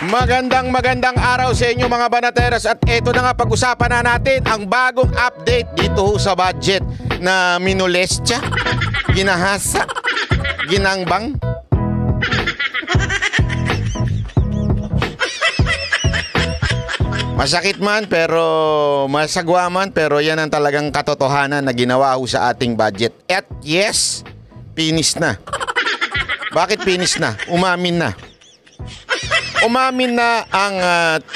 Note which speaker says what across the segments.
Speaker 1: Magandang araw sa inyo mga banateras at eto na nga pag-usapan na natin ang bagong update dito sa budget na minolestya, ginahasa, ginangbang. Masakit man pero masagwa man pero yan ang talagang katotohanan na ginawa ho sa ating budget. At yes, finish na. Bakit finish na? Umamin na. Umamin na ang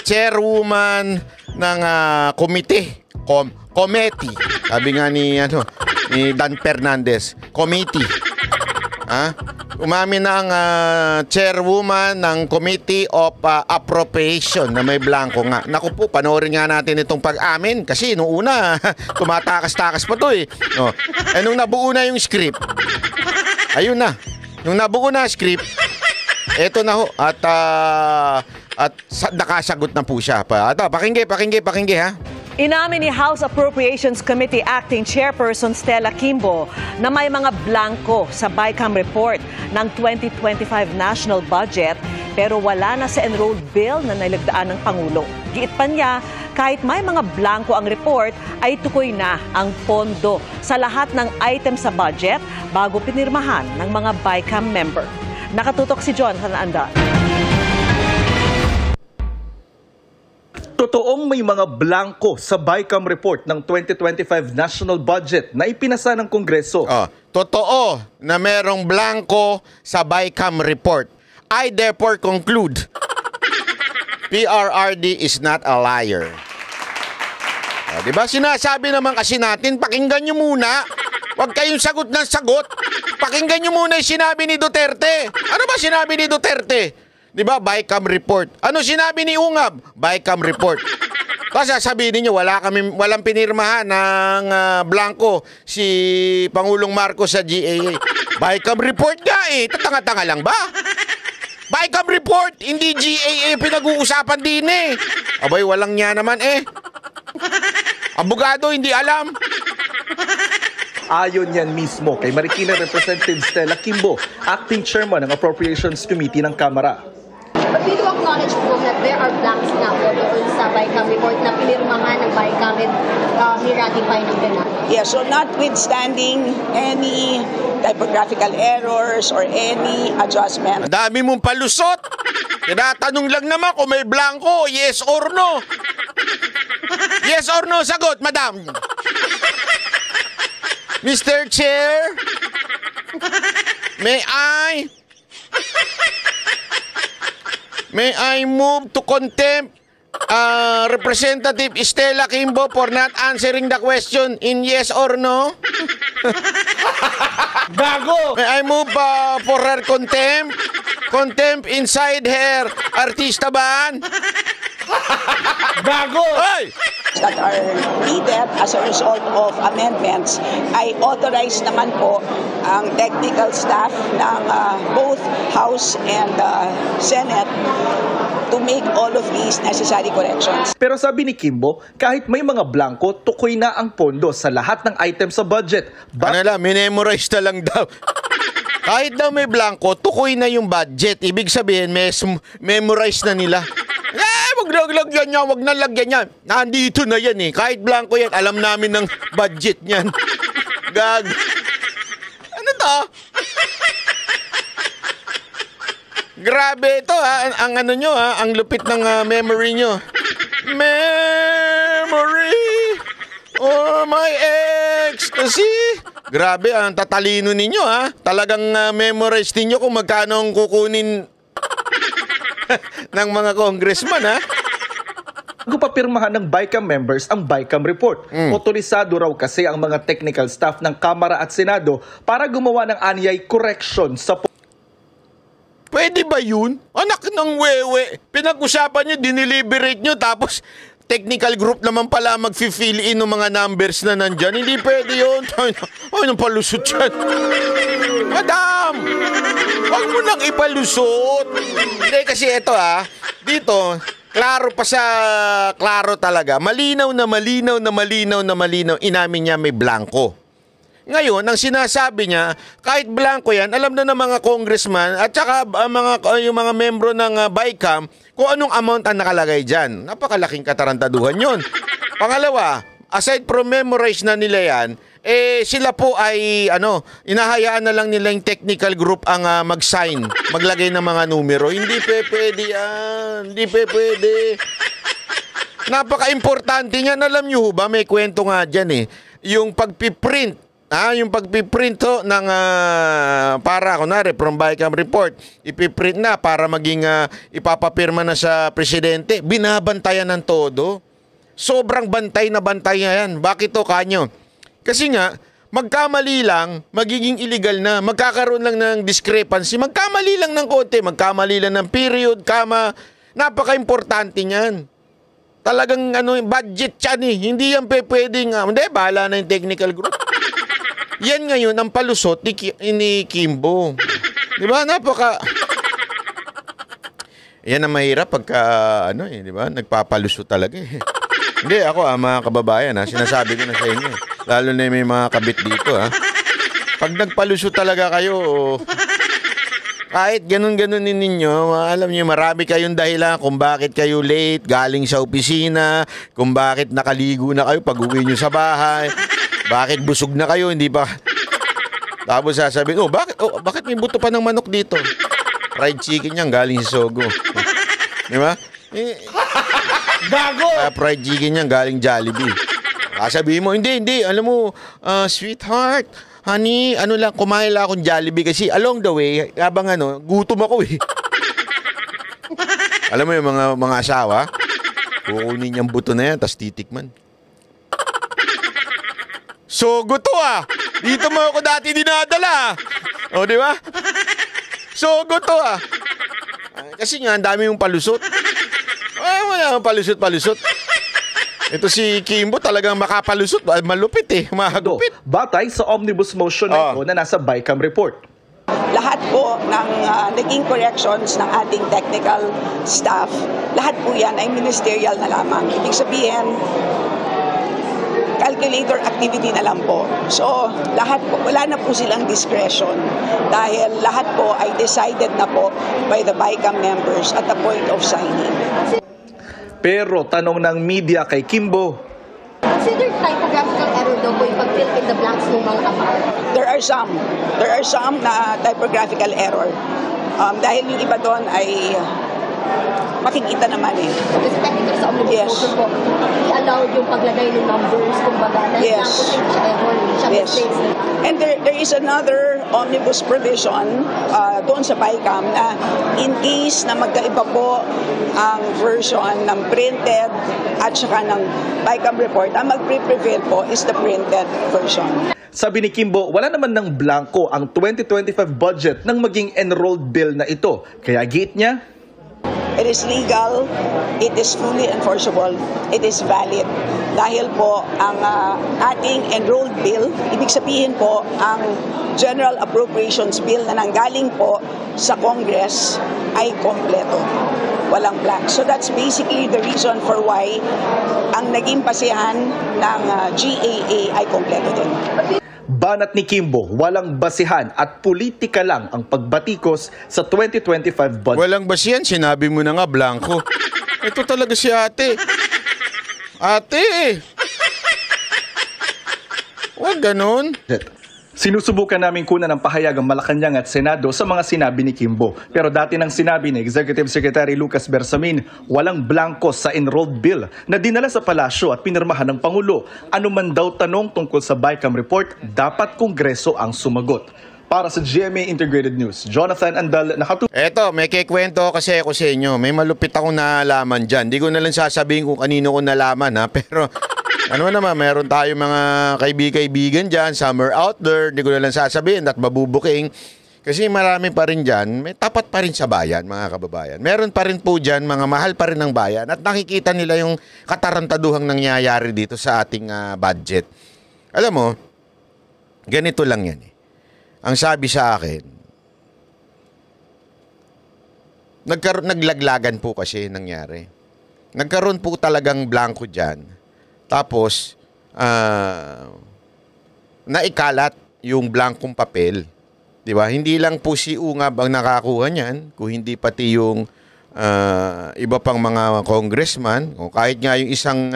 Speaker 1: chairwoman ng committee. Sabi nga ni Dan Fernandez, committee. Umamin na ang chairwoman ng Committee of Appropriation na may blanco nga. Naku po, panoorin nga natin itong pag-amin kasi nung una, tumatakas-takas pa to eh. Nung nabuo na yung script, ayun na. Nung nabuo na script, eto na ho. At nakasagot na po siya. Pakinggi ha.
Speaker 2: Inamin ni House Appropriations Committee Acting Chairperson Stella Kimbo na may mga blanco sa BICAM report ng 2025 national budget pero wala na sa enrolled bill na nilagdaan ng Pangulo. Giit pa niya, kahit may mga blanco ang report, ay tukoy na ang pondo sa lahat ng item sa budget bago pinirmahan ng mga BICAM member. Nakatutok si John Anda.
Speaker 3: Totoong may mga blanco sa BICAM report ng 2025 national budget na ipinasa ng Kongreso.
Speaker 1: Totoo na merong blanco sa BICAM report. I therefore conclude, PRRD is not a liar. Diba? Sinasabi naman kasi natin, pakinggan nyo muna. Huwag kayong sagot ng sagot. Pakinggan nyo muna yung sinabi ni Duterte. Ano ba sinabi ni Duterte? Diba? BICAM report. Ano sinabi ni Ungab? BICAM report. Kasi sabihin niyo walang pinirmahan ng blanco si Pangulong Marcos sa GAA. BICAM report nga eh. Tatanga-tanga lang ba? BICAM report, hindi GAA pinag-uusapan din eh. Abay, walang niya naman eh. Abogado, hindi alam.
Speaker 3: Ayon yan mismo kay Marikina Representative Stella Kimbo, Acting Chairman ng Appropriations Committee ng Kamara.
Speaker 4: But we do acknowledge po that there are blanks na po doon sa BICAM report na pinirmahan ng BICAM at ni-ratify ng Senado.
Speaker 5: Yeah, so notwithstanding any typographical errors or any adjustment.
Speaker 1: Ang dami mong palusot. Tinatanong lang naman kung may blanco, yes or no. Yes or no, sagot, madam. Mr. Chair, May I move to contempt Representative Stella Kimbo for not answering the question in yes or no?
Speaker 3: Bago!
Speaker 1: May I move for her contempt? Contempt inside her artista ban?
Speaker 3: Bago!
Speaker 1: Hey!
Speaker 5: That are needed as a result of amendments ay authorize naman po ang technical staff ng both House and Senate to make all of these necessary corrections.
Speaker 3: Pero sabi ni Kimbo, kahit may mga blanco, tukoy na ang pondo sa lahat ng items sa budget.
Speaker 1: Minemorize na lang daw. Kahit daw may blanco, tukoy na yung budget. Ibig sabihin, memorize na nila. Wag na lagyan yan. Nandito na yan eh. Kahit blanco yan, alam namin ng budget niyan. Gag. Ano to? Grabe ito ha. Ang ano nyo ha. Ang lupit ng memory nyo. Memory. Oh my ecstasy. Grabe, ang tatalino ninyo ha. Talagang memorize ninyo kung magkano ang kukunin ng mga congressman ha.
Speaker 3: Bago papirmahan ng BICAM members ang BICAM report. Otorisado raw kasi ang mga technical staff ng Kamara at Senado para gumawa ng anyay correction sa
Speaker 1: Pwede ba yun? Anak ng wewe. Pinag-usapan nyo, diniliberate nyo, tapos technical group naman pala mag-fill in ng mga numbers na nandyan. Hindi pwede yun. Ay, nang palusot yan. Madam! Huwag mo nang ipalusot. Hindi kasi ito dito, klaro talaga. Malinaw na malinaw. Inamin niya may blanco. Ngayon, ang sinasabi niya, kahit blanco yan, alam na ng mga congressman at saka yung mga membro ng BICAM kung anong amount ang nakalagay dyan. Napakalaking katarantaduhan yun. Pangalawa, aside from memorize na nila yan, sila po ay inahayaan na lang nila yung technical group ang mag-sign, maglagay ng mga numero. Hindi pwede yan. Hindi pwede. Napaka-importante niyan. Alam niyo ba, may kwento nga dyan yung pagpiprint. Yung pagpiprint ng para kunwari from BICAM report, ipiprint na para maging ipapapirma na sa presidente. Binabantayan ng todo. Sobrang bantay na yan. Bakit to, kanyo? Kasi nga, magkamali lang, magiging illegal na. Magkakaroon lang ng discrepancy. Magkamali lang ng konti. Magkamali lang ng period, kama. Napaka-importante niyan. Talagang budget yan Hindi yan pwedeng, hindi, bahala na yung technical group. Yan ngayon ang palusot ni Kimbo. Di ba? Yan ang mahirap pagka, di ba? Nagpapalusot talaga Hindi, ako mga kababayan sinasabi ko na sa inyo. Lalo na may mga kabit dito Pag nagpalusot talaga kayo, kahit ganun-ganun ninyo, alam niyo, marami kayong dahilan kung bakit kayo late, galing sa opisina, kung bakit nakaligo na kayo pag uwi nyo sa bahay, bakit busog na kayo, hindi ba? Tapos sasabihin, bakit may buto pa ng manok dito? Fried chicken yan, galing sa Sogo. Di ba?
Speaker 3: Gago!
Speaker 1: Fried chicken yan, galing Jollibee. Sabihin mo, hindi, alam mo, sweetheart, honey, lang, kumain lang akong Jollibee kasi along the way, habang gutom ako Alam mo yung mga asawa, kukunin niyang buto na yan, tas titikman. Sogo to Dito mo ako dati dinadala. O, di ba? Sogo to kasi nga, ang dami yung palusot. Wala yung palusot. Ito si Kimbo talagang makapalusot. Malupit mahagupit.
Speaker 3: Batay sa omnibus motion na ito na nasa BICAM report.
Speaker 5: Lahat po ng naging corrections ng ating technical staff, lahat po yan ay ministerial na lamang. Ibig sabihin, calculator activity na lang po. So, lahat po, wala na po silang discretion dahil lahat po ay decided na po by the BICAM members at the point of signing.
Speaker 3: Pero tanong ng media kay Kimbo,
Speaker 4: Considered typographical error daw po yung pag-fill in the blanks ng mga amount.
Speaker 5: There are some na typographical error. Dahil yung iba doon ay makikita naman
Speaker 4: Kasi technical sa omnibus motion po, i-allow yung paglagay ng numbers, kumbaga, dahil lang po siya error, siya mistakes.
Speaker 5: And there is another omnibus provision doon sa BICAM na in case na magkaiba po ang version ng printed at saka ng BICAM report, ang mag-prevail po is the printed version.
Speaker 3: sabi ni Kimbo, wala naman ng blanco ang 2025 budget ng maging enrolled bill na ito. Kaya giit niya,
Speaker 5: It is legal, it is fully enforceable, it is valid. Dahil po ang ating enrolled bill, ibig sabihin po ang General Appropriations Bill na nanggaling po sa Congress ay kompleto. Walang blank. So that's basically the reason for why ang naging basihan ng GAA ay kompleto din.
Speaker 3: banat ni Kimbo, walang basihan at politika lang ang pagbatikos sa 2025 budget.
Speaker 1: Walang basihan, sinabi mo na nga, blanco. Ito talaga si ate. Ate! Huwag ganun.
Speaker 3: Sinusubukan namin kunan ng pahayag ang Malacanang at Senado sa mga sinabi ni Kimbo. Pero dati nang sinabi ni Executive Secretary Lucas Bersamin, walang blanco sa enrolled bill na dinala sa palasyo at pinirmahan ng Pangulo. Ano man daw tanong tungkol sa BICAM report, dapat Kongreso ang sumagot. Para sa GMA Integrated News, Jonathan Andal,
Speaker 1: Eto, may kikwento kasi ako sa inyo. May malupit akong nalaman dyan. Di ko na lang sasabihin kung kanino ko nalaman ha, pero... Ano naman, meron tayo mga kaibigan dyan, summer out there, di ko na lang sasabihin at mabubuking. Kasi marami pa rin dyan, may tapat pa rin sa bayan, mga kababayan. Meron pa rin po dyan, mga mahal pa rin ng bayan at nakikita nila yung katarantaduhang nangyayari dito sa ating budget. Alam mo, ganito lang yan. Ang sabi sa akin, naglaglagan po kasi nangyari. Nagkaroon po talagang blanco dyan. Tapos, naikalat yung blankong papel. 'Di ba? Hindi lang po si Ungab ang nakakuha niyan, kung hindi pati yung iba pang mga congressman, o kahit nga yung isang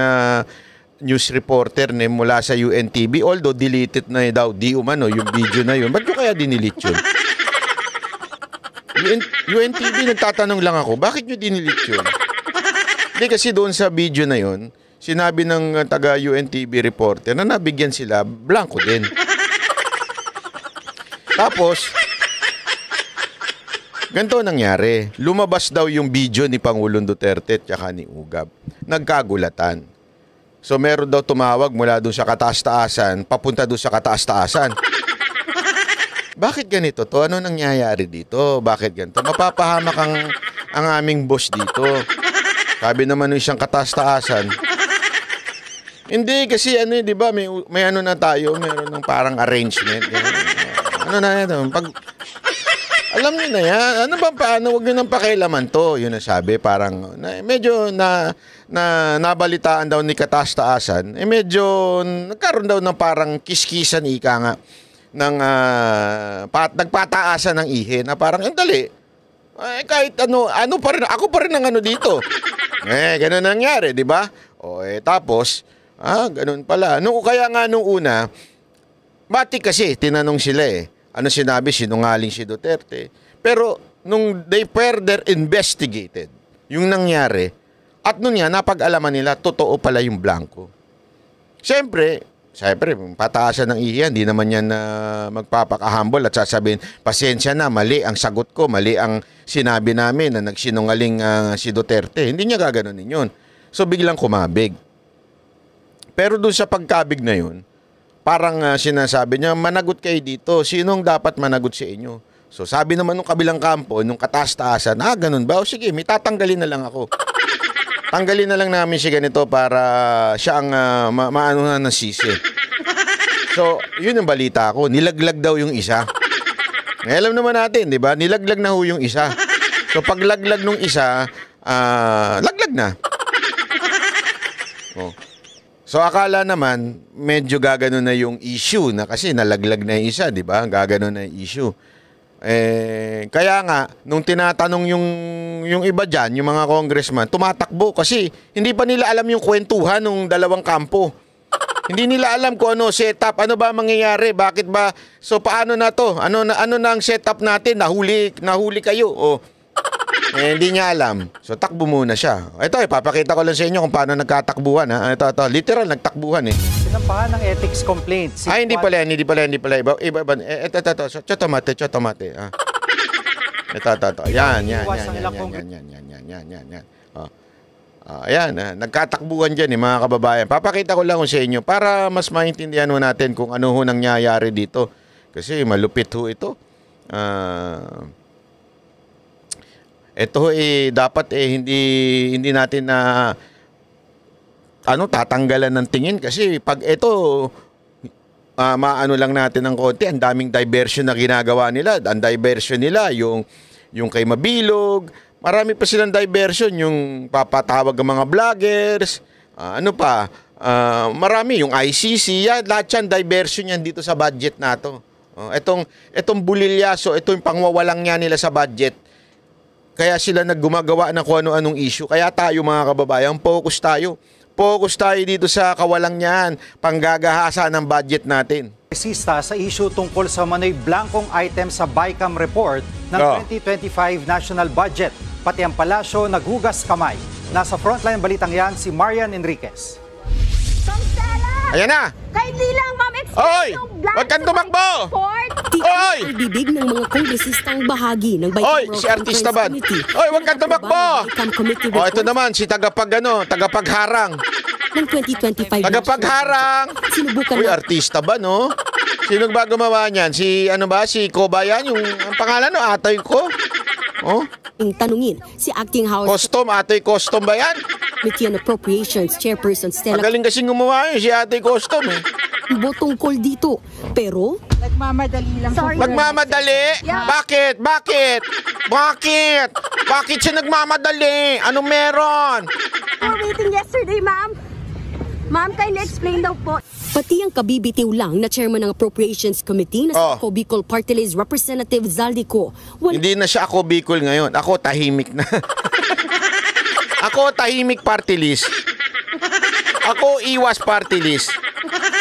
Speaker 1: news reporter na mula sa UNTV, although deleted na daw di umano yung video na yun. Ba't ko kaya dinelete yun? UNTV, nagtatanong lang ako, bakit nyo dinelete yun? Hindi, kasi doon sa video na yun, sinabi ng taga UNTV reporter na nabigyan sila, blanco din. Tapos, ganito nangyari. Lumabas daw yung video ni Pangulong Duterte at saka ni Ugab. Nagkagulatan. So meron daw tumawag mula doon sa kataas-taasan, papunta doon sa kataas-taasan. Bakit ganito to? Ano nangyayari dito? Bakit ganito? Mapapahamak ang aming boss dito. Sabi naman ng isang kataas-taasan. Hindi, kasi ano, di ba, may ano na tayo, meron ng parang arrangement. Ano na yan? Alam niyo na yan. Ano ba, paano? Huwag niyo nang pakialaman to. Yun ang sabi. Parang, medyo nabalitaan daw ni kataas-taasan. Medyo, nagkaroon daw ng parang kiskisan, ika nga, ng, nagpataasan ng ihe, na parang, dali. Kahit ano pa rin, ako pa rin ang ano dito. Ganun nangyari, di ba? Tapos, ganun pala. Kaya nga nung una, batik kasi, tinanong sila ano sinabi, sinungaling si Duterte. Pero nung they further investigated yung nangyari, at nun nga, napag-alaman nila, totoo pala yung blanco. Siyempre, pataasan ng ihiyan, hindi naman yan magpapaka-humble at sasabihin, pasensya na, mali ang sagot ko, mali ang sinabi namin na nagsinungaling si Duterte. Hindi niya gaganunin yun. So biglang kumabig. Pero dun sa pagkabig na yun, parang sinasabi niya, managot kayo dito. Sinong dapat managot sa inyo? So sabi naman nung kabilang kampo, nung kataas-taasan, ganun ba? O sige, may tatanggalin na lang ako. Tanggalin na lang namin siya ganito para siya ang maano na ng sisi. So, yun ang balita ko. Nilaglag daw yung isa. Alam naman natin, di ba? Nilaglag na ho yung isa. So, pag laglag nung isa, laglag na. So akala naman medyo gaganon na yung issue na kasi nalaglag na yung isa, di ba? Gaganon na yung issue. Kaya nga nung tinatanong yung iba diyan, yung mga congressman, tumatakbo kasi hindi pa nila alam yung kwentuhan ng dalawang kampo. Hindi nila alam kung ano setup, ano ba mangyayari, bakit ba? So paano na to? Ano na ang setup natin? Nahuli kayo. Hindi niya alam. So, takbo muna siya. Ito, ipapakita ko lang sa inyo kung paano nagkatakbuhan. Ito. Literal, nagtakbuhan
Speaker 6: Sinampahan ng ethics complaint.
Speaker 1: Hindi pala. Iba. Ito. Chotomate. Ito. Yan. Ayan, nagkatakbuhan dyan mga kababayan. Papakita ko lang sa inyo para mas maintindihan mo natin kung ano ho nangyayari dito. Kasi malupit ho ito. Ito dapat hindi natin na tatanggalan ng tingin kasi pag ito maano lang natin ng konti, ang daming diversion na ginagawa nila. Ang diversion nila yung kay Mabilog, marami pa silang diversion, yung papatawag ng mga vloggers, marami yung ICC, yan, lahat yan diversion yan dito sa budget na to. Itong bulilyaso, ito yung pangwawalang niya nila sa budget. Kaya sila naggumagawa ng kung ano-anong issue. Kaya tayo mga kababayan, focus tayo. Focus tayo dito sa kawalang niyan, panggagahasa ng budget natin.
Speaker 6: Resista sa issue tungkol sa manoy blankong item sa BICAM report ng 2025 national budget. Pati ang palasyo naghugas kamay. Nasa frontline balitang yan si Marian Enriquez.
Speaker 1: Ayan na!
Speaker 7: Kindly lang, ma'am, explain
Speaker 1: Oy!
Speaker 7: yung blank
Speaker 1: Wag kang tumakbo! Oy!
Speaker 8: Ang bibig ng mga kongresistang bahagi ng
Speaker 1: Oy! Si artista ba? Oy, wag kang tumakbo! Ito naman, si tagapagharang.
Speaker 8: Ng 2025
Speaker 1: Tagapagharang!
Speaker 8: Sinubukan
Speaker 1: Uy, artista ba, no? Sino ba gumawa niyan? Si Koba yan? Ang pangalan, no? Atoy ko?
Speaker 8: Tanungin si Acting House
Speaker 1: Atoy Custom ba yan?
Speaker 8: Committee on Appropriations Chairperson Stella
Speaker 1: Magaling kasing gumawa yun, si Atoy Custom
Speaker 8: Kimbo tungkol dito. Pero
Speaker 7: Nagmamadali lang. Sorry.
Speaker 1: Magmamadali?
Speaker 7: Yeah.
Speaker 1: Bakit? Bakit siya nagmamadali? Anong meron?
Speaker 7: We're waiting yesterday, ma'am. Ma'am, kindly explain daw po.
Speaker 8: Pati ang kabibitiw lang na chairman ng Appropriations Committee na si Ako Bicol Party List Representative Zaldico.
Speaker 1: Hindi na siya Ako Bicol ngayon. Ako tahimik na. Ako tahimik party list. Ako iwas party list.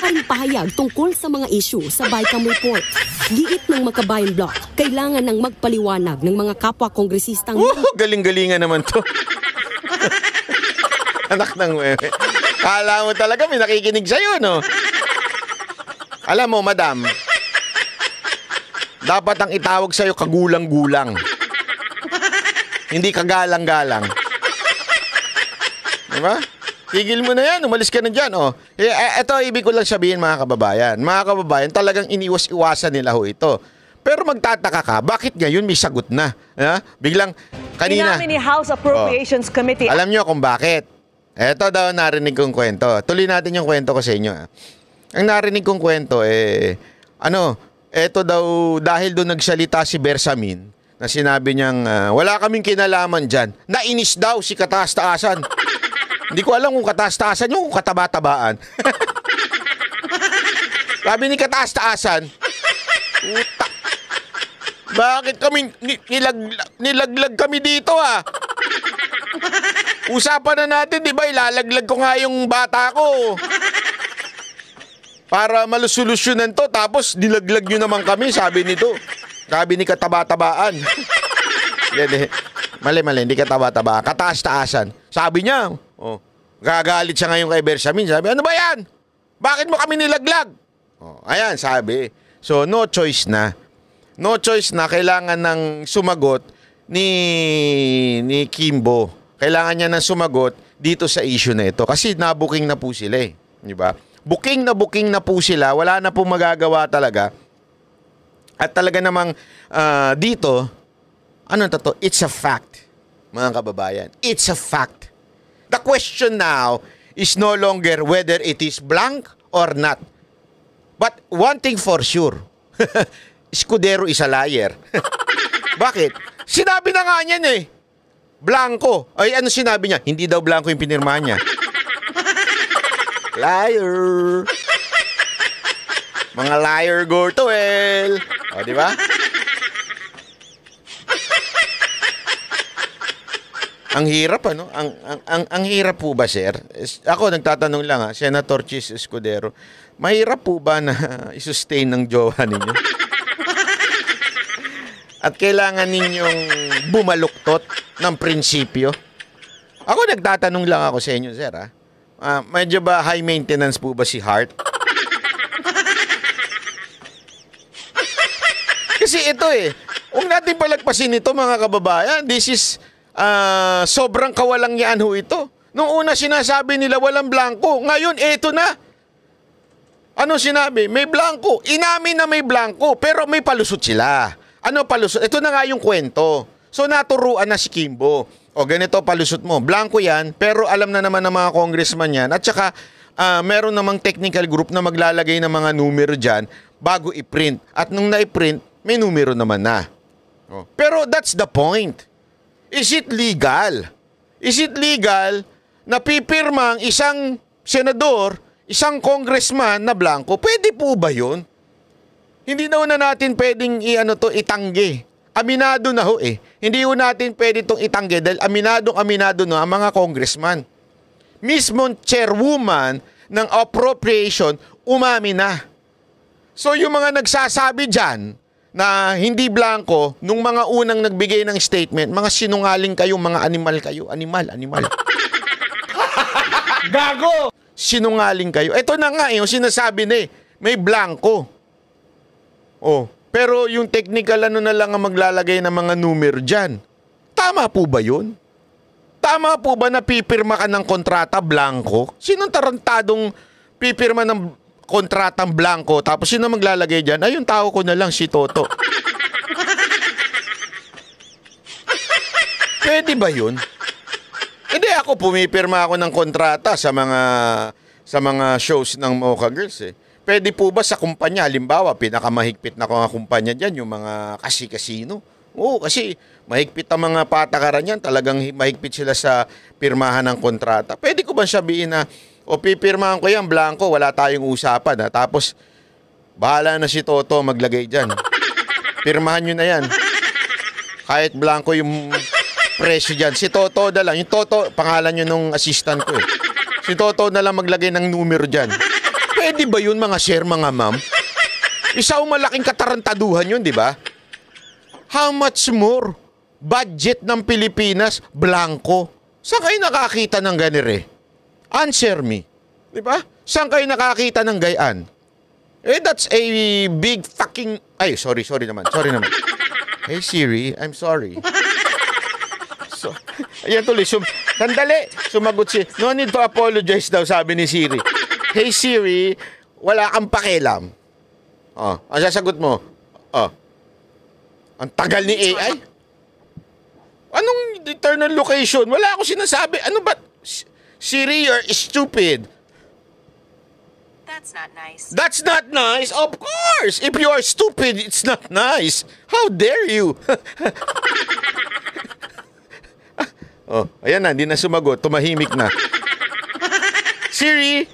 Speaker 8: Paring pahayag tungkol sa mga issue sa BICAM report. Giit ng Makabayan Block, kailangan ng magpaliwanag ng mga kapwa kongresistang...
Speaker 1: Galing-galingan naman to. Anak ng wewe. Kala mo talaga may nakikinig sa'yo, no? Alam mo, madam, dapat ang itawag sa'yo kagulang-gulang. Hindi kagalang-galang. Diba? Tigil mo na yan, umalis ka na dyan. Oh. Ito, ibig ko lang sabihin mga kababayan. Mga kababayan, talagang iniwas-iwasan nila ho ito. Pero magtataka ka, bakit ngayon may sagot na? Biglang, kanina...
Speaker 2: Inamin ni House Appropriations Committee.
Speaker 1: Alam nyo kung bakit? Ito daw narinig kong kwento. Tuloy natin yung kwento ko sa inyo. Ang narinig kong kwento, ito daw, dahil doon nagsalita si Bersamin, na sinabi niyang, wala kaming kinalaman dyan. Nainis daw si kataas-taasan. Hindi ko alam kung kataas-taasan yung kung kataba-tabaan. Sabi ni kataas-taasan, bakit kami nilaglag kami dito Usapan na natin, di ba? Ilalaglag ko nga yung bata ko. Para malusolusyonan to, tapos nilaglag nyo naman kami, sabi nito. Sabi ni kataba-tabaan. Mali, hindi kataba-tabaan. Kataas-taasan. Sabi niya, gagalit siya ngayon kay Bersamin. Sabi, ano ba yan? Bakit mo kami nilaglag? Ayan, sabi. So, no choice na. No choice na. Kailangan ng sumagot ni Kimbo. Kailangan niya ng sumagot dito sa issue na ito. Kasi nabuking na po sila Di ba? Booking na po sila. Wala na po magagawa talaga. At talaga namang dito, it's a fact, mga kababayan. It's a fact. The question now is no longer whether it is blank or not. But one thing for sure, Escudero is a liar. Bakit? Sinabi na nga niyan blanco. Ay, ano sinabi niya? Hindi daw blanco yung pinirmahan niya. Liar. Mga liar Gortoel. Di ba? Ang hirap ang hirap po ba, sir? Ako nagtatanong lang Senator Chis Escudero. Mahirap po ba na i-sustain ng jowa ninyo? At kailangan ninyong bumaluktot ng prinsipyo? Ako nagtatanong lang ako sa inyo, sir. Medyo ba high maintenance po ba si Hart? Kasi ito huwag natin palagpasin ito, mga kababayan. This is sobrang kawalangyaan ho ito. Nung una sinasabi nila walang blanco. Ngayon, eto na. Ano sinabi? May blanco. Inamin na may blanco, pero may palusot sila. Ano palusot? Ito na nga yung kwento. So naturuan na si Kimbo. Ganito palusot mo. Blanco yan, pero alam na naman ng mga congressman yan. At saka, meron namang technical group na maglalagay ng mga numero dyan bago i-print. At nung na-print, may numero naman na. Pero that's the point. Is it legal? Is it legal na pipirma ang isang senador, isang congressman na blanco? Pwede po ba yun? Hindi na natin pwedeng itanggi. Aminado na ho Hindi ho natin pwede itong itanggi dahil aminado na ang mga congressman. Mismong chairwoman ng appropriation, umami na. So yung mga nagsasabi dyan na hindi blanco, nung mga unang nagbigay ng statement, mga sinungaling kayo, mga animal kayo. Animal. Gago! Sinungaling kayo. Ito na nga yung sinasabi na may blanco. Pero yung technical na lang ang maglalagay ng mga numero dyan. Tama po ba yun? Tama po ba na pipirma ka ng kontrata blanco? Sinong tarantadong pipirma ng kontratang blanco tapos sino maglalagay dyan? Ay, yung tao ko na lang, si Toto. Pwede ba yun? Hindi, ako pumipirma ako ng kontrata sa mga shows ng Mocha Girls Pwede po ba sa kumpanya, halimbawa, pinakamahigpit na kumpanya dyan, yung mga kasi-kasino? Oo, kasi mahigpit ang mga patakaran yan, talagang mahigpit sila sa pirmahan ng kontrata. Pwede ko ba sabihin na O pipirmahan ko yan, blanco, wala tayong usapan ha. Tapos, bahala na si Toto maglagay dyan. Pirmahan nyo na yan. Kahit blanco yung presyo dyan. Si Toto na lang. Yung Toto, pangalan nyo nung assistant ko eh. Si Toto na lang maglagay ng numero dyan. Pwede ba yun mga sir, mga ma'am? Isang malaking katarantaduhan yun, di ba? How much more? Budget ng Pilipinas, blanco. Saan kayo nakakita ng ganire? Answer me. Di ba? Saan kayo nakakita ng gayaan? Eh, that's a big fucking... Ay, sorry naman. Hey Siri, I'm sorry. So, ayan tuloy. Sandali. Sumagot si... No need to apologize daw, sabi ni Siri. Hey Siri, wala kang pakialam. Oh, ang sasagot mo? Oh. Ang tagal ni AI? Anong eternal location? Wala akong sinasabi. Ano ba? Siri, you're stupid.
Speaker 9: That's not nice.
Speaker 1: That's not nice? Of course! If you are stupid, it's not nice. How dare you? Oh, ayan na, hindi na sumagot. Tumahimik na. Siri,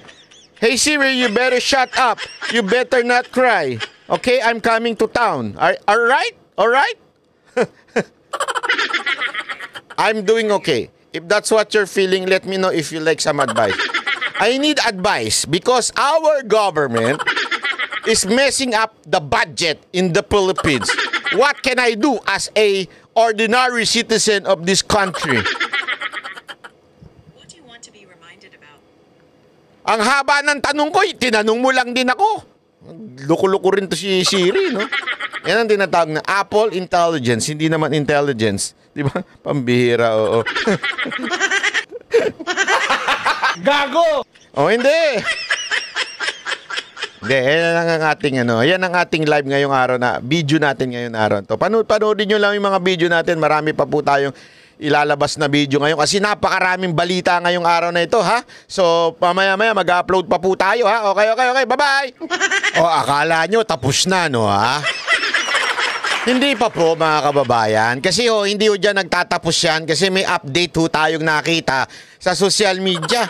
Speaker 1: hey Siri, you better shut up. You better not cry. Okay, I'm coming to town. Alright? Alright? I'm doing okay. If that's what you're feeling, let me know if you like some advice. I need advice because our government is messing up the budget in the Philippines. What can I do as a ordinary citizen of this country?
Speaker 9: What do you want to be reminded about?
Speaker 1: Ang haba ng tanong ko, tinanong mo lang din ako. Luko-luko rin to si Siri, no? Yan ang tinatawag na Apple Intelligence, hindi naman intelligence. Di ba? Pambihira, oo.
Speaker 10: Gago!
Speaker 1: Oh, hindi. Hindi, yan ang ating yan ang ating live ngayong araw na video natin ngayong araw to. Panoodin niyo lang yung mga video natin. Marami pa po tayong ilalabas na video ngayon kasi napakaraming balita ngayong araw na ito, ha? So, mamaya-maya mag-upload pa po tayo, ha? Okay. Bye-bye. O, akala nyo tapos na, no, ha? Hindi pa po, mga kababayan. Kasi hindi ho dyan nagtatapos yan kasi may update ho tayong nakita sa social media.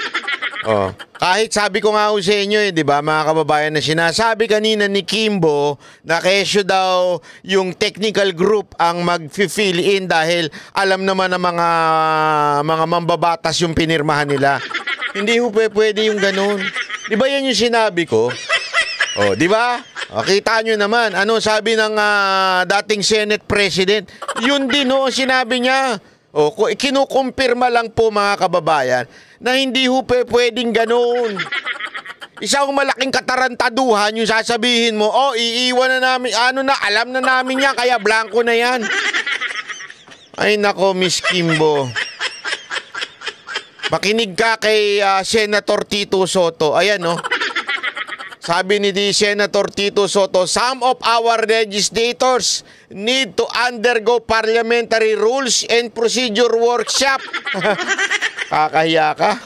Speaker 1: Kahit sabi ko nga ho sa inyo, di ba, mga kababayan, na sinasabi kanina ni Kimbo na kesyo daw yung technical group ang mag-fill in dahil alam naman ng mga mambabatas yung pinirmahan nila. Hindi ho pwede yung ganun. Di ba yan yung sinabi ko? Di ba? Kita nyo naman, ano sabi ng dating Senate President? Yun din ho sinabi niya. Kinukumpirma lang po, mga kababayan, na hindi ho pwedeng ganun. Isang malaking katarantaduhan yung sasabihin mo, iiwan na namin, alam na namin yan, kaya blanco na yan. Ay nako, Miss Kimbo. Makinig ka kay Senator Tito Soto. Ayan, no? Sabi ni Senator Tito Soto, some of our legislators need to undergo parliamentary rules and procedure workshop. Kakahiya ka?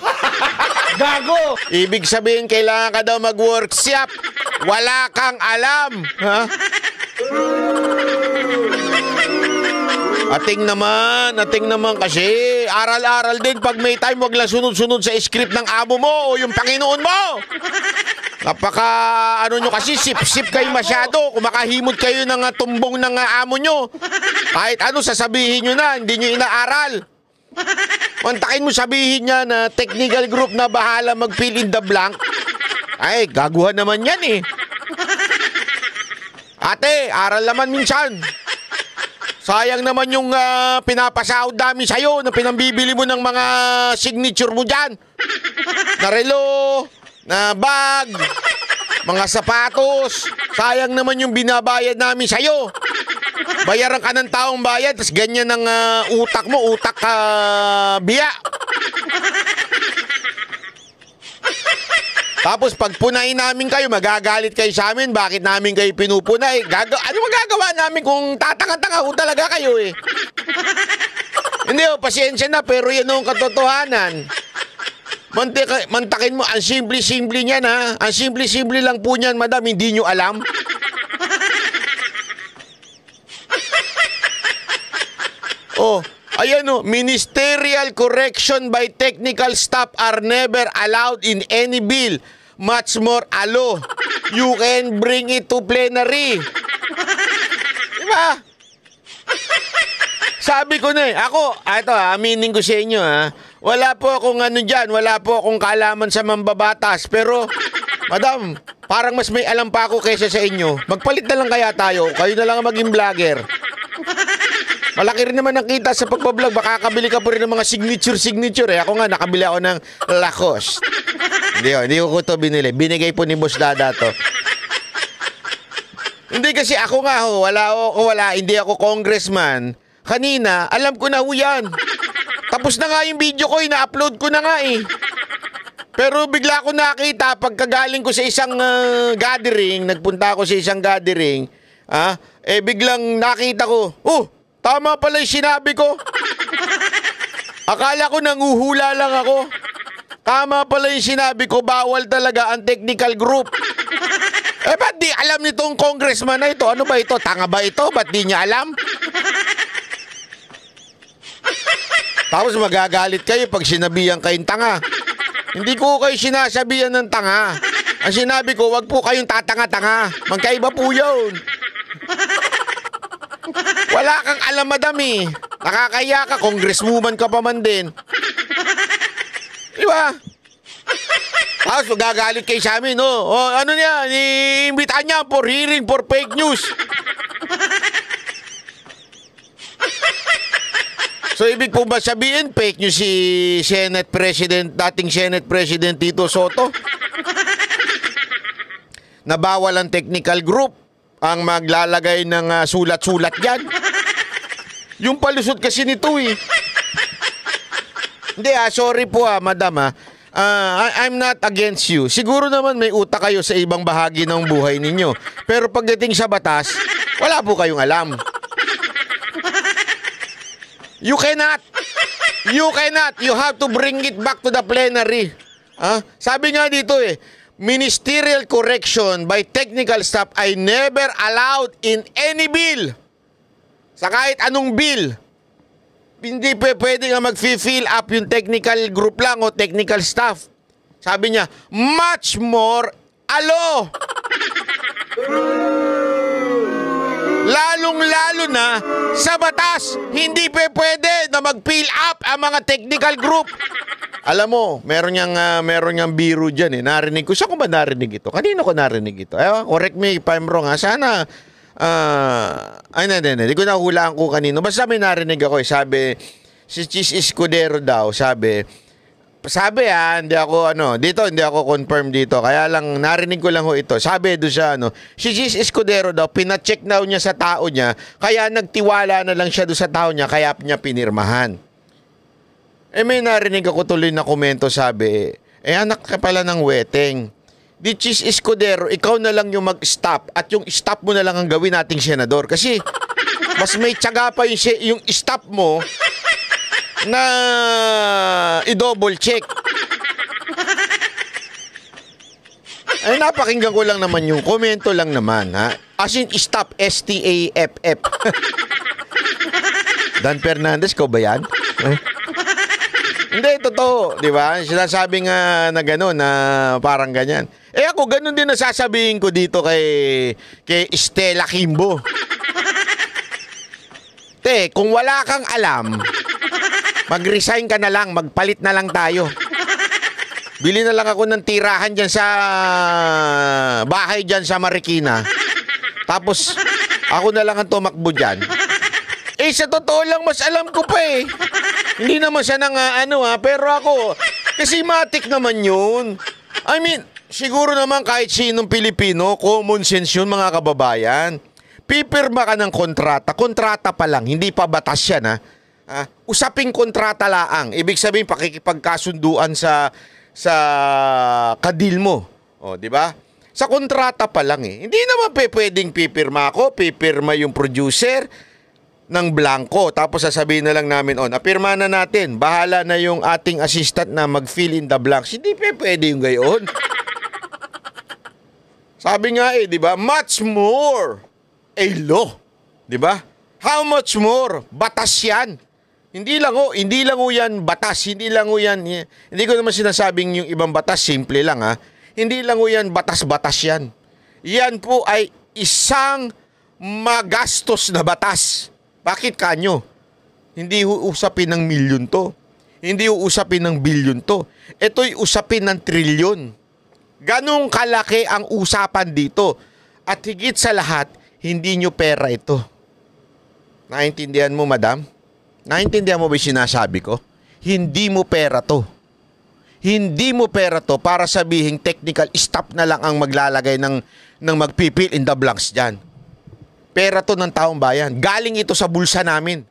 Speaker 10: Gago!
Speaker 1: Ibig sabihin, kailangan ka daw mag-workshop. Wala kang alam. Ha? Ating naman kasi. Aral-aral din. Pag may time, wag lang sunod-sunod sa script ng amo mo o yung Panginoon mo. Nyo kasi, sip-sip kayo masyado. Kumakahimod kayo ng tumbong ng amo nyo. Kahit ano sasabihin nyo na, hindi nyo inaaral. Mantakin mo sabihin niya na technical group na bahala mag-fill in the blank. Ay, gaguhan naman yan eh. Ate, aral naman minsan. Sayang naman yung pinapasahod namin sa'yo na pinambibili mo ng mga signature mo dyan. Na relo, na bag, mga sapatos. Sayang naman yung binabayad namin sa'yo. Bayaran ka ng taong bayad, tapos ganyan ang utak mo, utak biya. Tapos pag punain namin kayo, magagalit kayo sa amin, bakit namin kayo pinupunay? Ano magagawa namin kung tatanga-tanga ho talaga kayo eh? Hindi pasensya na, pero yan ang katotohanan. Mantakin mo, ang simple-simple niyan ha. Ang simple-simple lang po niyan, madam, hindi nyo alam. Ayan o, ministerial correction by technical staff are never allowed in any bill. Much more alo. You can bring it to plenary. Diba? Sabi ko na ito aminin ko sa inyo wala po akong dyan, wala po akong kaalaman sa mambabatas. Pero, madam, parang mas may alam pa ako kaysa sa inyo. Magpalit na lang kaya tayo, kayo na lang maging vlogger. Malaki rin naman ang kita sa pagbablog. Baka kabili ka po rin ng mga signature Ako nga, nakabili ako ng Lacoste. Hindi ko ito binili. Binigay po ni Boss Dada to. Hindi kasi ako nga wala. Hindi ako congressman. Kanina, alam ko na yan. Tapos na nga yung video ko, ina-upload ko na nga Pero bigla ko nakita, pagkagaling ko sa isang gathering, nagpunta ako sa isang gathering, biglang nakita ko, tama pala yung sinabi ko. Akala ko nanguhula lang ako. Tama pala yung sinabi ko, bawal talaga ang technical group. Ba't di alam nitong congressman na ito? Ano ba ito? Tanga ba ito? Ba't di niya alam? Tapos magagalit kayo pag sinabihan kayong tanga. Hindi ko kayo sinasabihan ng tanga. Ang sinabi ko, wag po kayong tatanga-tanga. Magkaiba po yun. Wala kang alam, madam Nakakaya ka, congresswoman ka pa man din. Diba? Tapos magagalit kayo sa amin, ano niya, iimbitahan niya for hearing for fake news. So, ibig po ba sabihin, fake news si dating Senate President Tito Soto? Na bawal ang technical group ang maglalagay ng sulat-sulat yan. Yung palusot kasi nito Hindi sorry po madam I'm not against you. Siguro naman may utak kayo sa ibang bahagi ng buhay ninyo. Pero pagdating sa batas, wala po kayong alam. You cannot. You have to bring it back to the plenary. Sabi nga dito ministerial correction by technical staff ay never allowed in any bill. Sa kahit anong bill. Hindi pwede nga mag-fill up yung technical group lang o technical staff. Sabi niya, much more alo. Lalong-lalo na sa batas, hindi pwede na mag-fill up ang mga technical group. Alam mo, meron niyang biro dyan Narinig ko. Saan ko ba narinig ito? Kanino ko narinig ito? Correct me if I'm wrong Sana, hindi ko nahulaan ko kanino. Basta may narinig ako Sabi, si Chis Escudero daw, sabi, hindi ako hindi ako confirm dito. Kaya lang narinig ko lang ito. Sabi doon siya si Chis Escudero daw pina-check daw niya sa tao niya, kaya nagtiwala na lang siya doon sa tao niya, kaya niya pinirmahan. May narinig ako tuloy na komento, sabi, anak ka pala ng weteng. Di Chis Escudero, ikaw na lang yung mag-stop at yung stop mo na lang ang gawin nating senador. Kasi mas may tiyaga pa yung stop mo na i-double check. Napakinggan ko lang naman yung komento lang naman As in stop, S-T-A-F-F. Dan Fernandez, ko ba yan? Hindi, totoo, di ba? Sinasabi nga na gano'n, na parang ganyan. Ako, gano'n din nasasabihin ko dito kay Stella Kimbo. Kung wala kang alam, mag-resign ka na lang, magpalit na lang tayo. Bili na lang ako ng tirahan dyan sa bahay dyan sa Marikina. Tapos, ako na lang ang tumakbo dyan. Sa totoo lang, mas alam ko pa Hindi naman siya pero ako, kasi matik naman yun. I mean, siguro naman kahit sinong Pilipino, common sense yun mga kababayan. Pipirma ka ng kontrata pa lang, hindi pa batas yan usaping kontrata laang. Ibig sabihin, pakikipagkasunduan sa kadil mo. Di ba? Sa kontrata pa lang Hindi naman pwedeng pipirma ako, pipirma yung producer ng blanco. Tapos sasabihin na lang namin, napirma na natin. Bahala na yung ating assistant na mag-fill in the blanks. Hindi pwede yung gayon. Sabi nga di ba? Much more a law. Di ba? How much more? Batas yan. Hindi lang ho yan batas, hindi lang ho yan. Hindi ko naman sinasabing yung ibang batas, simple lang ha. Hindi lang ho yan batas-batas yan. Yan po ay isang magastos na batas. Bakit kanyo? Hindi ho usapin ng milyon to. Hindi ho usapin ng bilyon to. Ito'y usapin ng trilyon. Ganong kalaki ang usapan dito. At higit sa lahat, hindi nyo pera ito. Naintindihan mo, madam? Naintindihan mo ba yung sinasabi ko? Hindi mo pera to. Hindi mo pera to para sabihin technical staff na lang ang maglalagay ng magpipil in the blanks dyan. Pera to ng taong bayan. Galing ito sa bulsa namin.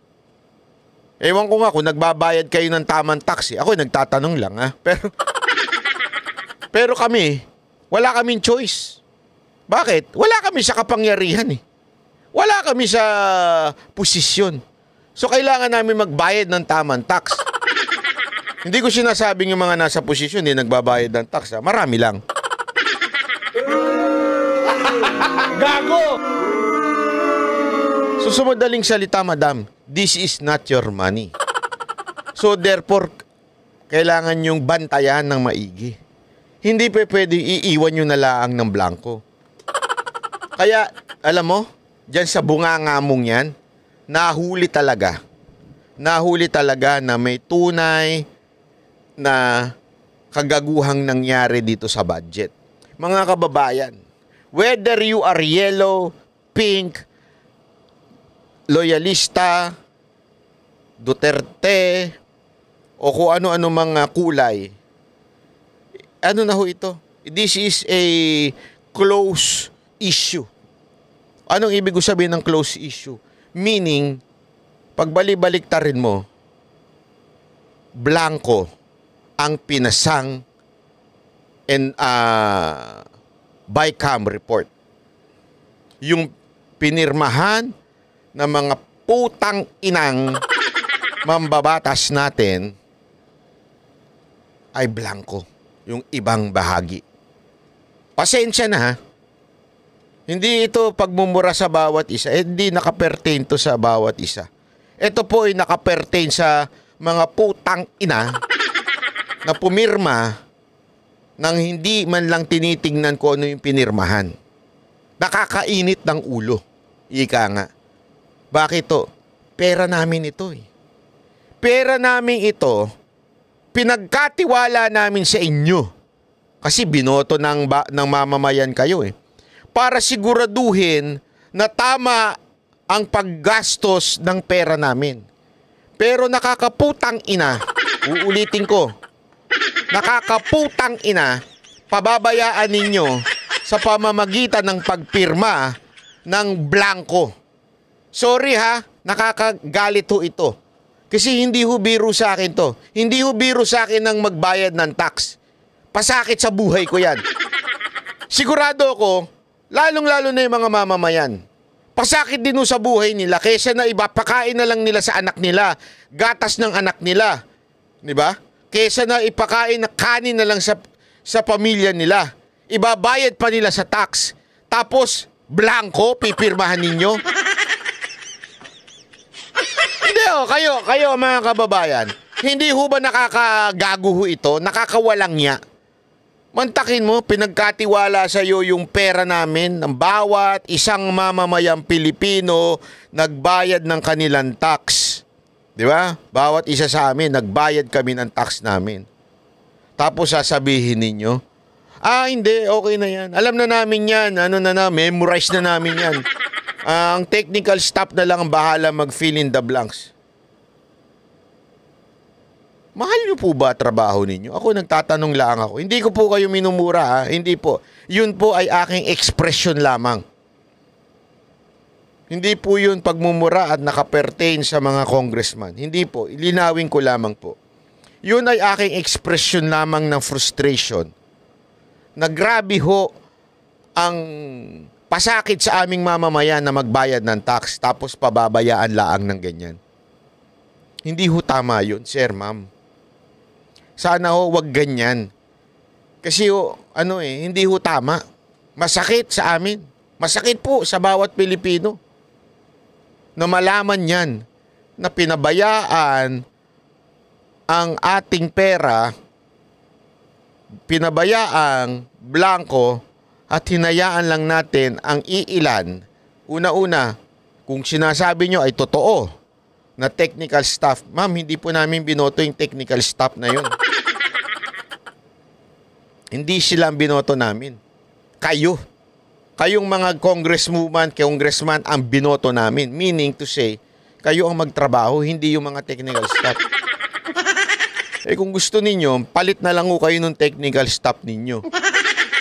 Speaker 1: Ewan ko nga kung nagbabayad kayo ng tamang tax. Ako nagtatanong lang ha. Pero kami, wala kaming choice. Bakit? Wala kami sa kapangyarihan eh. Wala kami sa posisyon. So, kailangan namin magbayad ng tamang tax. Hindi ko sinasabing yung mga nasa posisyon hindi nagbabayad ng tax. Ha? Marami lang.
Speaker 10: Gago!
Speaker 1: So, sa madaling salita, madam, this is not your money. So, therefore, kailangan yung bantayan ng maigi. Hindi pa pwedeng iiwan nyo na laang ng blanco. Kaya, alam mo, dyan sa bungangamong yan, nahuli talaga na may tunay na kagaguhang nangyari dito sa budget. Mga kababayan, whether you are yellow, pink, loyalista, Duterte, o kung ano-ano mga kulay, ano na ho ito? This is a close issue. Anong ibig ko sabihin ng close issue? Meaning, pagbalik-baliktarin mo, blanco ang pinasang BICAM report. Yung pinirmahan ng mga putang inang mambabatas natin ay blanco. Yung ibang bahagi. Pasensya na ha. Hindi ito pagmumura sa bawat isa. Hindi nakapertain to sa bawat isa. Ito po ay nakapertain sa mga putang ina na pumirma nang hindi man lang tinitingnan ko ano yung pinirmahan. Nakakainit ng ulo. Ika nga. Bakit to? Pera namin ito eh. Pera namin ito, pinagkatiwala namin sa inyo. Kasi binoto ng mamamayan kayo eh. Para siguraduhin na tama ang paggastos ng pera namin. Pero nakakaputang ina, uulitin ko, nakakaputang ina, pababayaan ninyo sa pamamagitan ng pagpirma ng blanco. Sorry ha, nakakagalit ho ito. Kasi hindi ho biro sa akin to. Hindi ho biro sa akin ng magbayad ng tax. Pasakit sa buhay ko yan. Sigurado ako, lalong-lalo na yung mga mamamayan. Pasakit din sa buhay nila kaysa na iba, pakain na lang nila sa anak nila, gatas ng anak nila. Diba? Kaysa na ipakain na kanin na lang sa pamilya nila. Ibabayad pa nila sa tax. Tapos, blanco, pipirmahan ninyo. Hindi kayo mga kababayan, hindi ho ba nakakagago ho ito? Nakakawalang niya. Mantakin mo, pinagkatiwala sa iyo yung pera namin ng bawat isang mamamayang Pilipino nagbayad ng kanilang tax. Di ba? Bawat isa sa amin, nagbayad kami ng tax namin. Tapos sasabihin ninyo, hindi, okay na yan. Alam na namin yan, memorize na namin yan. Ang technical staff na lang ang bahala mag-fill in the blanks. Mahal niyo po ba trabaho ninyo? Ako nagtatanong lang ako. Hindi ko po kayo minumura ha. Hindi po. Yun po ay aking ekspresyon lamang. Hindi po yun pagmumura at nakapertain sa mga congressman. Hindi po. Ilinawin ko lamang po. Yun ay aking ekspresyon lamang ng frustration. Na grabe ho ang pasakit sa aming mamamayan na magbayad ng tax tapos pababayaan laang ng ganyan. Hindi ho tama yun, sir, ma'am. Sana ho wag ganyan. Kasi hindi ho tama. Masakit sa amin. Masakit po sa bawat Pilipino. Na malaman yan na pinabayaan ang ating pera, pinabayaang blanco at hinayaan lang natin ang iilan. Una-una, kung sinasabi nyo ay totoo na technical staff, ma'am, hindi po namin binoto yung technical staff na yun. Hindi sila ang binoto namin. Kayo. Kayong mga congresswoman, congressman ang binoto namin. Meaning to say, kayo ang magtrabaho, hindi yung mga technical staff. Kung gusto ninyo, palit na lang kayo ng technical staff ninyo.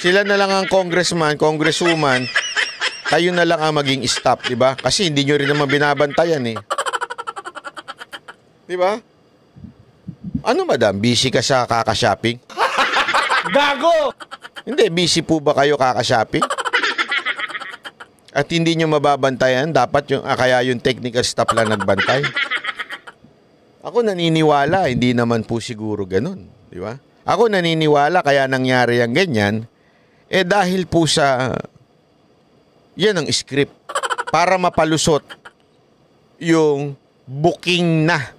Speaker 1: Sila na lang ang congressman, congresswoman, kayo na lang ang maging staff, di ba? Kasi hindi nyo rin naman binabantayan eh. Di ba? Ano madam, busy ka sa kaka-shopping?
Speaker 10: Gago!
Speaker 1: Hindi, busy po ba kayo kaka-shopping? At hindi nyo mababantayan, dapat kaya yung technical staff lang nagbantay. Ako naniniwala, hindi naman po siguro ganun. Di ba? Ako naniniwala kaya nangyari ang ganyan, dahil po sa, yan ang script, para mapalusot yung booking na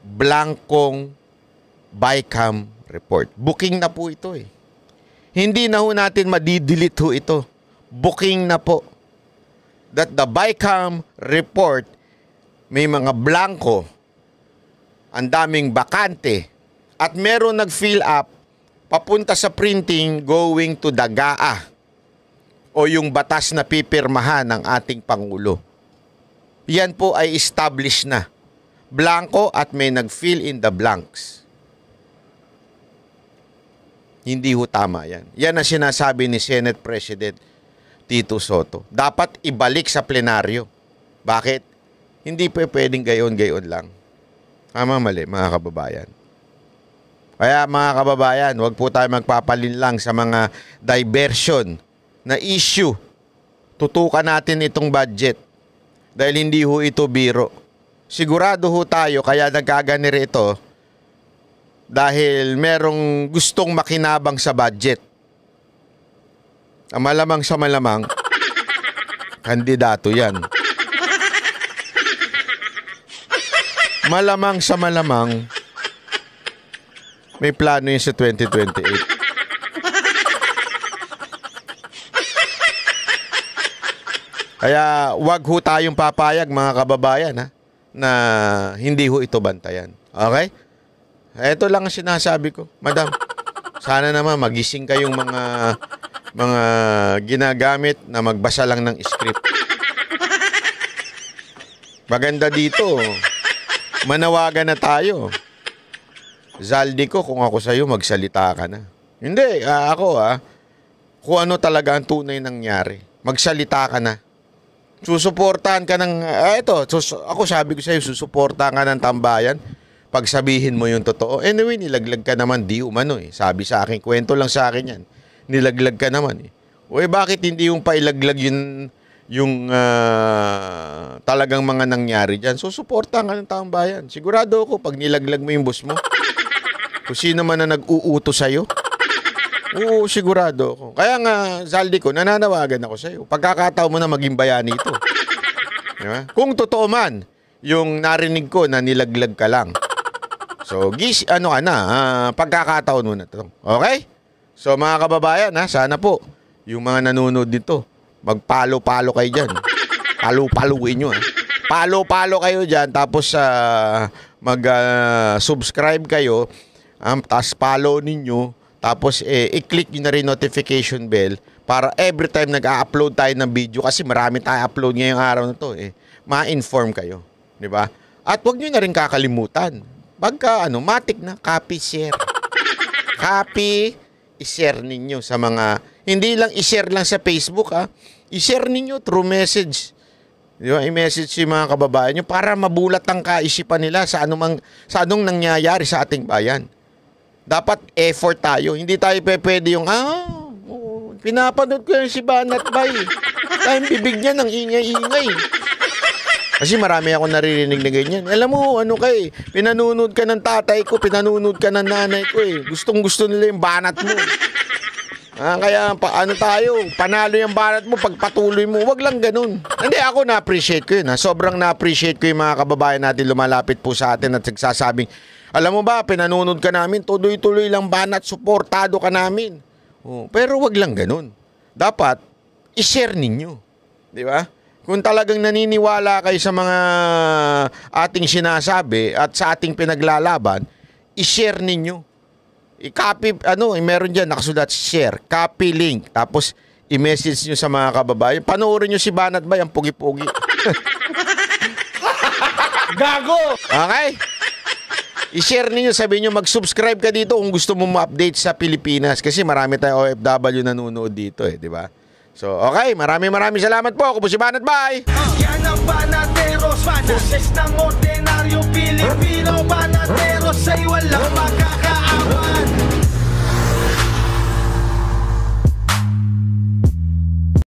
Speaker 1: blankong BICAM report. Booking na po ito eh. Hindi na ho natin madidelete ho ito. Booking na po. That the BICAM report may mga blanco, ang daming bakante, at meron nag-fill up papunta sa printing going to the GAA o yung batas na pipirmahan ng ating Pangulo. Yan po ay established na. Blanco at may nag-fill in the blanks. Hindi ho tama yan. Yan ang sinasabi ni Senate President Tito Soto. Dapat ibalik sa plenaryo. Bakit? Hindi po pwedeng gayon-gayon lang. Tama mali, mga kababayan. Kaya mga kababayan, huwag po tayo magpapalinlang sa mga diversion na issue. Tutukan natin itong budget dahil hindi ho ito biro. Sigurado ho tayo kaya nagkaganire ito dahil merong gustong makinabang sa budget. Ang malamang sa malamang, kandidato yan. Malamang sa malamang, may plano yun sa 2028. Kaya wag ho tayong papayag mga kababayan na hindi ho ito bantayan. Okay? Ito lang ang sinasabi ko. Madam, sana naman magising kayong mga ginagamit na magbasa lang ng script. Maganda dito. Manawagan na tayo. Zaldi ko, kung ako sa'yo, magsalita ka na. Hindi, kung ano talaga ang tunay nangyari. Magsalita ka na. Susuportahan ka ng, ako sabi ko sa'yo, susuportahan ka ng tambayan pag sabihin mo yung totoo. Anyway, nilaglag ka naman, di umano eh. Sabi sa akin, kwento lang sa akin yan. Nilaglag ka naman eh. Bakit hindi yung pailaglag yung talagang mga nangyari dyan? So, suportahan ka ng taong bayan. Sigurado ako, pag nilaglag mo yung boss mo, kung sino man na nag-uuto sa'yo, oo, sigurado ako. Kaya nga, Zaldi ko, nananawagan ako sa'yo. Pagkakataon mo na maging bayani ito. Diba? Kung totoo man, yung narinig ko na nilaglag ka lang. So, pagkakataon mo na ito. Okay? So, mga kababayan, sana po, yung mga nanonood dito, magpalo-palo kayo dyan. Palo-paluin nyo. Palo-palo kayo dyan. Tapos mag-subscribe kayo. Tapos follow ninyo. Tapos i-click nyo na rin notification bell para every time nag-a-upload tayo ng video. Kasi marami tayo upload ngayong araw na to. Ma-inform kayo. Diba? At huwag nyo na rin kakalimutan. Pagka matik na, copy, share. Copy, i-share ninyo sa mga, hindi lang i-share lang sa Facebook i-share ninyo through message. Di ba? I-message si mga kababayan nyo para mabulat ang kaisipan nila sa anong nangyayari sa ating bayan. Dapat effort tayo. Hindi tayo pwede yung, pinapanood ko yung si Banat Bay. Tayong bibig niya ng ingay-ingay. Kasi marami ako naririnig na ganyan. Alam mo, pinanunod ka ng tatay ko, pinanunod ka ng nanay ko Gustong-gusto nila yung banat mo. Kaya ano tayo, panalo yung banat mo, pagpatuloy mo, wag lang ganun. Hindi, ako na-appreciate ko yun. Sobrang na-appreciate ko yung mga kababayan natin lumalapit po sa atin at nagsasabing, alam mo ba, pinanunod ka namin, tuloy-tuloy lang banat, suportado ka namin. Pero wag lang ganun. Dapat, i-share ninyo. Di ba? Kung talagang naniniwala kayo sa mga ating sinasabi at sa ating pinaglalaban, i-share ninyo. I-copy, meron dyan, nakasulat, share, copy link, tapos i-message nyo sa mga kababayan. Panoorin nyo si Banat ba, yung pugi-pugi.
Speaker 10: Gago!
Speaker 1: Okay? I-share ninyo, sabihin nyo, mag-subscribe ka dito kung gusto mo ma-update sa Pilipinas kasi marami tayong OFW nanonood dito di ba? So, okay, maraming salamat po. Ako po si Banat, bye!
Speaker 10: Yan ang banateros, boses ng ordena